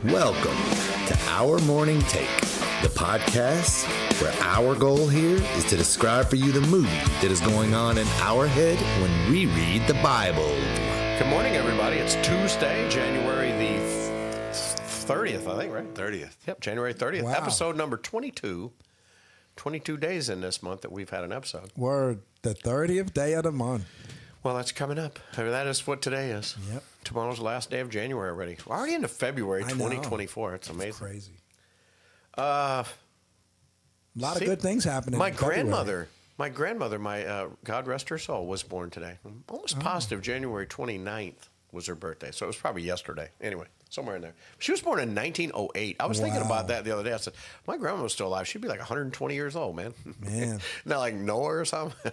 Welcome to Our Morning Take, the podcast where our goal here is to describe for you the movie that is going on in our head when we read the Bible. Good morning, everybody. It's Tuesday, January the 30th, I think, right? 30th. Yep, January 30th. Wow. Episode number 22. 22 days in this month that we've had an episode. We're the 30th day of the month. Well, that's coming up. I mean, that is what today is. Yep. Tomorrow's the last day of January already. We're already into February I know. 2024. It's amazing. It's crazy. Uh, A lot see, of good things happening. my in February. grandmother, God rest her soul, was born today. I'm almost positive January 29th was her birthday. So it was probably yesterday. Anyway, somewhere in there. She was born in 1908. I was thinking about that the other day. I said, my grandma was still alive. She'd be like 120 years old, man. Man. Not like Noah or something.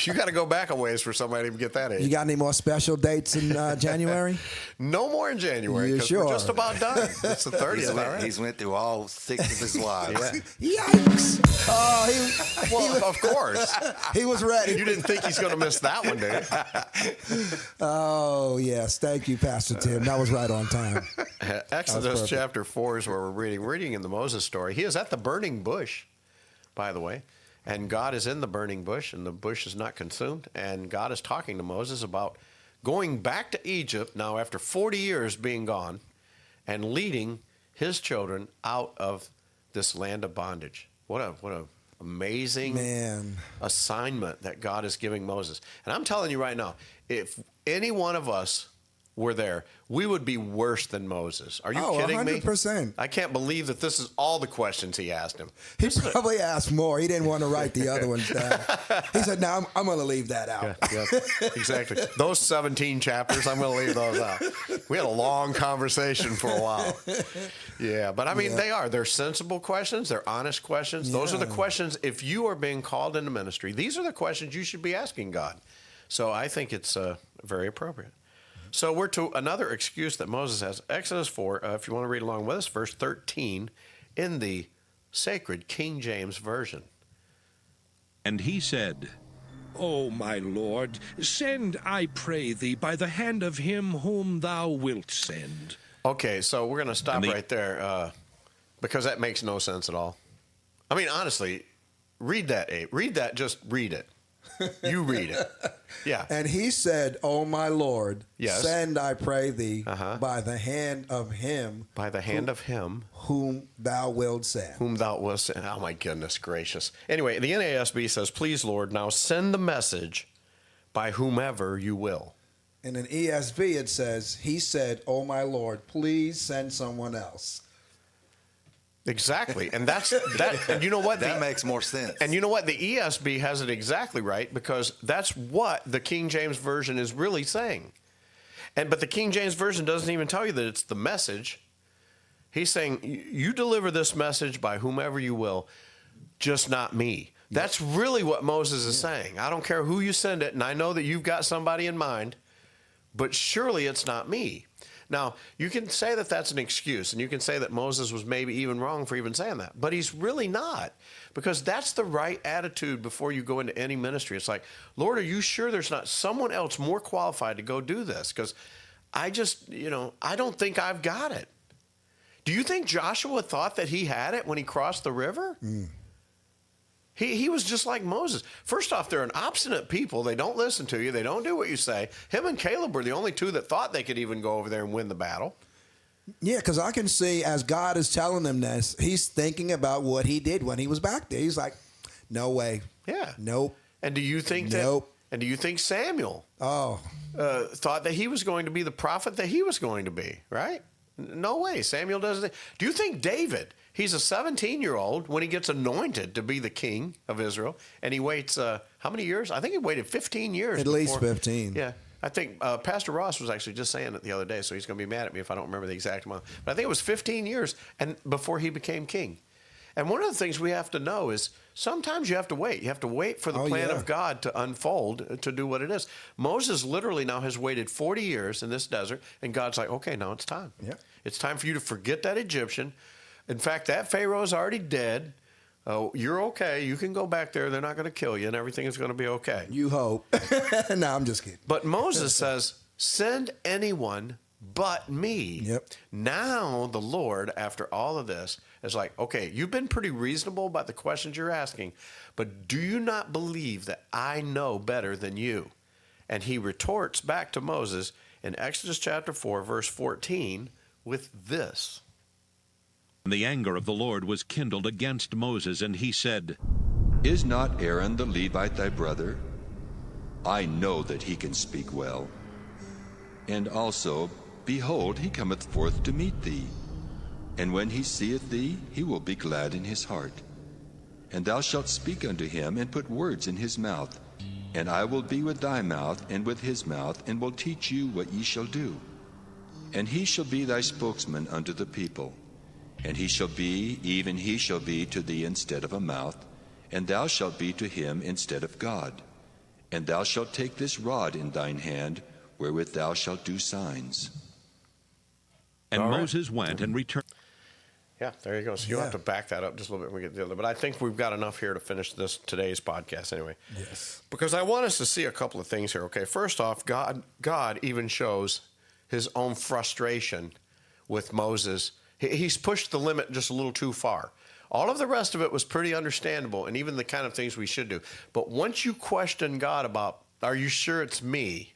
You got to go back a ways for somebody to even get that age. You got any more special dates in January? No more in January. You 'Cause sure? We're just about done. It's the 30th, all right? He's went through all 6 of his lives. Yikes! Oh, Well, of course. he was ready. You didn't think he's going to miss that one, did you? Oh, yes. Thank you, Pastor Tim. That was right on time. Exodus perfect. chapter 4 is where we're reading. We're reading in the Moses story. He is at the burning bush, by the way, and God is in the burning bush, and the bush is not consumed. And God is talking to Moses about going back to Egypt now after 40 years being gone and leading his children out of this land of bondage. What a amazing Man. assignment that God is giving Moses. And I'm telling you right now, if any one of us were there, we would be worse than Moses. Are you kidding me? 100%. I can't believe that this is all the questions he asked him. He probably asked more. He didn't want to write the other ones down. He said, no, I'm going to leave that out. Yeah, exactly. Those 17 chapters, I'm going to leave those out. We had a long conversation for a while. Yeah, but I mean, they're sensible questions. They're honest questions. Those are the questions, if you are being called into ministry, these are the questions you should be asking God. So I think it's very appropriate. So we're to another excuse that Moses has. Exodus 4, if you want to read along with us, verse 13 in the sacred King James Version. And he said, O my Lord, send, I pray thee, by the hand of him whom thou wilt send. Okay, so we're going to stop right there because that makes no sense at all. I mean, honestly, read that, Abe. Read that, just read it. You read it. Yeah. And he said, O my Lord, Yes. send, I pray thee, by the hand of him. By the hand of him whom thou wilt send. whom thou wilt send. Oh, my goodness gracious. Anyway, the NASB says, please, Lord, now send the message by whomever you will. And in ESV it says, he said, O my Lord, please send someone else. Exactly. And that's that. And you know what? That makes more sense. And you know what? The ESB has it exactly right because that's what the King James Version is really saying. But the King James Version doesn't even tell you that it's the message. He's saying, you deliver this message by whomever you will, just not me. That's really what Moses is saying. I don't care who you send it, and I know that you've got somebody in mind, but surely it's not me. Now, you can say that that's an excuse, and you can say that Moses was maybe even wrong for even saying that, but he's really not, because that's the right attitude before you go into any ministry. It's like, Lord, are you sure there's not someone else more qualified to go do this? Because I just, I don't think I've got it. Do you think Joshua thought that he had it when he crossed the river? He was just like Moses. First off, they're an obstinate people. They don't listen to you. They don't do what you say. Him and Caleb were the only two that thought they could even go over there and win the battle. Yeah, because I can see as God is telling them this, he's thinking about what he did when he was back there. He's like, no way. Yeah. Nope. And do you think Nope. And do you think Samuel thought that he was going to be the prophet that he was going to be, right? No way. Samuel doesn't. Do you think David, he's a 17-year-old when he gets anointed to be the king of Israel, and he waits, how many years? I think he waited 15 years. At least 15. Yeah. I think Pastor Ross was actually just saying it the other day, so he's going to be mad at me if I don't remember the exact amount. But I think it was 15 years and before he became king. And one of the things we have to know is sometimes you have to wait. You have to wait for the plan of God to unfold, to do what it is. Moses literally now has waited 40 years in this desert, and God's like, okay, now it's time. Yep. It's time for you to forget that Egyptian. In fact, that Pharaoh is already dead. You're okay. You can go back there. They're not going to kill you, and everything is going to be okay. You hope. No, I'm just kidding. But Moses says, send anyone but me. Yep. Now the Lord, after all of this, is like, okay, you've been pretty reasonable about the questions you're asking, but do you not believe that I know better than you? And he retorts back to Moses in Exodus chapter 4, verse 14, with this. The anger of the Lord was kindled against Moses, and he said, Is not Aaron the Levite thy brother? I know that he can speak well. And also, behold, he cometh forth to meet thee. And when he seeth thee, he will be glad in his heart. And thou shalt speak unto him, and put words in his mouth. And I will be with thy mouth, and with his mouth, and will teach you what ye shall do. And he shall be thy spokesman unto the people. And he shall be, even he shall be to thee instead of a mouth, and thou shalt be to him instead of God. And thou shalt take this rod in thine hand, wherewith thou shalt do signs. and All right. Moses went and returned. Yeah, there you go. So you'll have to back that up just a little bit when we get to the other. But I think we've got enough here to finish today's podcast anyway. Yes. Because I want us to see a couple of things here. Okay, first off, God even shows his own frustration with Moses. He's pushed the limit just a little too far. All of the rest of it was pretty understandable, and even the kind of things we should do. But once you question God about, are you sure it's me?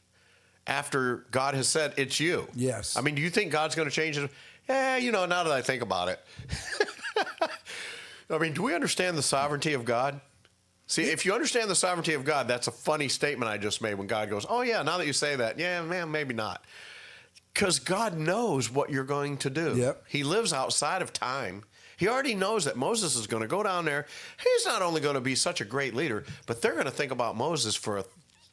After God has said it's you. Yes. I mean, do you think God's going to change it? Now that I think about it. I mean, do we understand the sovereignty of God? See, if you understand the sovereignty of God, that's a funny statement I just made when God goes, oh, yeah, now that you say that, yeah, man, maybe not. Because God knows what you're going to do. Yep. He lives outside of time. He already knows that Moses is going to go down there. He's not only going to be such a great leader, but they're going to think about Moses for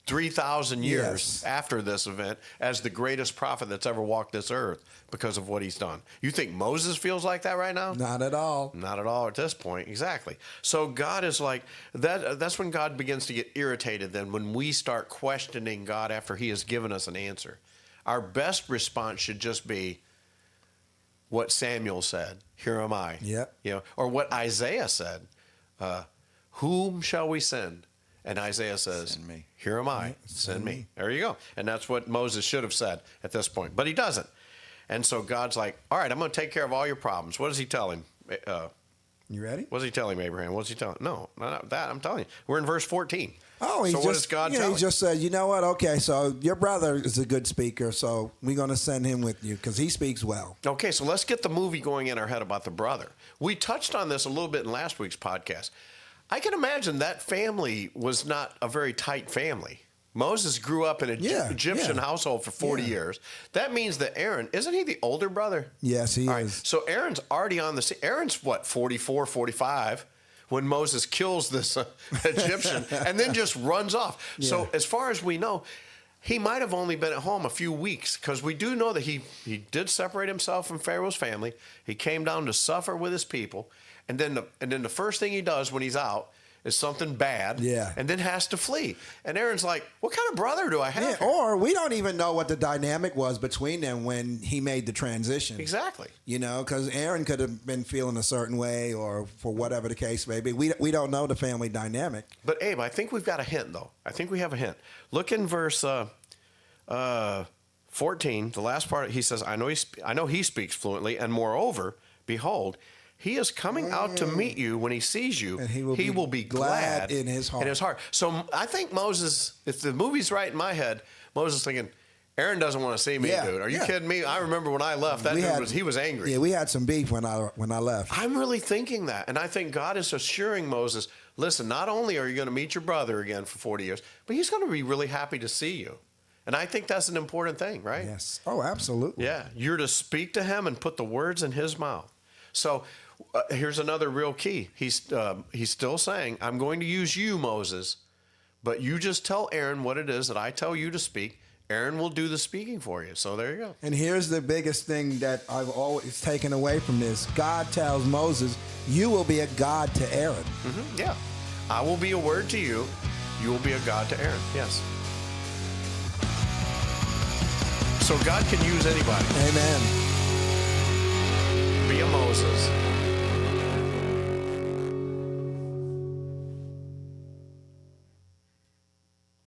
3,000 years Yes. after this event as the greatest prophet that's ever walked this earth because of what he's done. You think Moses feels like that right now? Not at all. Not at all at this point. Exactly. So God is like, that's when God begins to get irritated then, when we start questioning God after he has given us an answer. Our best response should just be what Samuel said, here am I. Yep. Or what Isaiah said, whom shall we send? And Isaiah says, Send me. here am I, send me. There you go. And that's what Moses should have said at this point. But he doesn't. And so God's like, all right, I'm going to take care of all your problems. What does he tell him? You ready? What does he tell him, Abraham? What does he tell him? No, not that. I'm telling you. We're in verse 14. Oh, he so just, what does God tell he him? just said, you know what? Okay, so your brother is a good speaker, so we're going to send him with you because he speaks well. Okay, so let's get the movie going in our head about the brother. We touched on this a little bit in last week's podcast. I can imagine that family was not a very tight family. Moses grew up in an Egyptian household for 40 years. That means that Aaron, isn't he the older brother? Yes, he All right, is. so Aaron's already on the scene. Aaron's what, 44, 45? When Moses kills this Egyptian and then just runs off. Yeah. So as far as we know, he might have only been at home a few weeks because we do know that he did separate himself from Pharaoh's family. He came down to suffer with his people. And then the first thing he does when he's out is something bad, and then has to flee. And Aaron's like, what kind of brother do I have Yeah, here? or we don't even know what the dynamic was between them when he made the transition. Exactly. Because Aaron could have been feeling a certain way or for whatever the case may be. We don't know the family dynamic. But Abe, I think we've got a hint, though. I think we have a hint. Look in verse 14, the last part. He says, I know he speaks fluently, and moreover, behold, he is coming out to meet you when he sees you. And he will be glad in his heart. So I think Moses, if the movie's right in my head, Moses thinking, Aaron doesn't want to see me, dude. Are you kidding me? I remember when I left, he was angry. Yeah, we had some beef when I left. I'm really thinking that. And I think God is assuring Moses, listen, not only are you going to meet your brother again for 40 years, but he's going to be really happy to see you. And I think that's an important thing, right? Yes. Oh, absolutely. Yeah. You're to speak to him and put the words in his mouth. So here's another real key. He's still saying, I'm going to use you, Moses, but you just tell Aaron what it is that I tell you to speak. Aaron will do the speaking for you. So there you go. And here's the biggest thing that I've always taken away from this. God tells Moses, you will be a God to Aaron. Mm-hmm. Yeah. I will be a word to you. You will be a God to Aaron. Yes. So God can use anybody. Amen. Be a Moses.